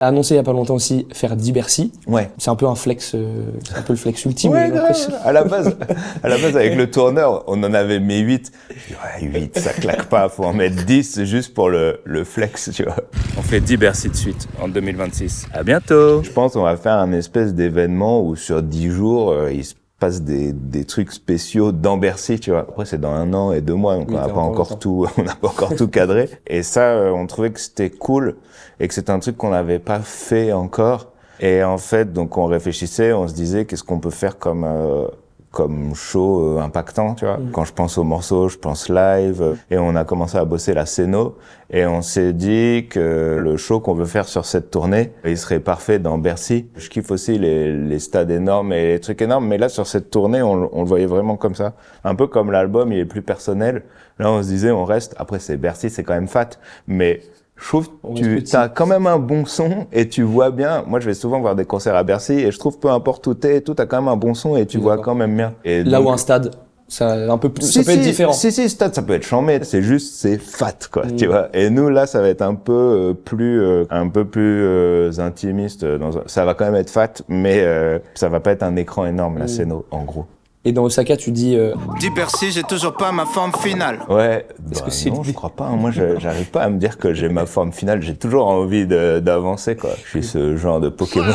a annoncé il y a pas longtemps aussi faire 10 Bercy. Ouais. C'est un peu un flex, c'est un peu le flex ultime. Ouais, j'ai l'impression. à la base, avec le tourneur, on en avait mis 8. Je dis, ouais, 8, ça claque pas, faut en mettre 10 juste pour le flex, tu vois. On fait 10 Bercy de suite en 2026. À bientôt. Je pense qu'on va faire un espèce d'événement où sur 10 jours, il se passe des trucs spéciaux dans Bercy, tu vois. Après, c'est dans 1 an et 2 mois, donc Oui, on n'a t'as pas encore tout, on n'a pas encore tout cadré. Et ça, on trouvait que c'était cool et que c'était un truc qu'on n'avait pas fait encore. Et en fait, donc on réfléchissait, on se disait qu'est-ce qu'on peut faire comme show impactant, tu vois. Quand je pense aux morceaux, je pense live. Et on a commencé à bosser la scéno. Et on s'est dit que le show qu'on veut faire sur cette tournée, il serait parfait dans Bercy. Je kiffe aussi les stades énormes et les trucs énormes. Mais là, sur cette tournée, on le voyait vraiment comme ça. Un peu comme l'album, il est plus personnel. Là, on se disait, on reste. Après, c'est Bercy, c'est quand même fat. Mais je trouve tu as quand même un bon son et tu vois bien. Moi, je vais souvent voir des concerts à Bercy et je trouve peu importe où t'es et tout, t'as quand même un bon son et tu vois quand même bien. Et Là donc, où un stade, ça peut être différent. Si, stade, ça peut être chambé. C'est juste, c'est fat, quoi, tu vois. Et nous, là, ça va être un peu plus intimiste. Ça va quand même être fat, mais ça va pas être un écran énorme, la scéno, en gros. Et dans Osaka, tu dis... Dis Bercy, j'ai toujours pas ma forme finale. Ouais, que c'est non, je crois pas. Moi, j'arrive pas à me dire que j'ai ma forme finale. J'ai toujours envie d'avancer, quoi. Je suis ce genre de Pokémon.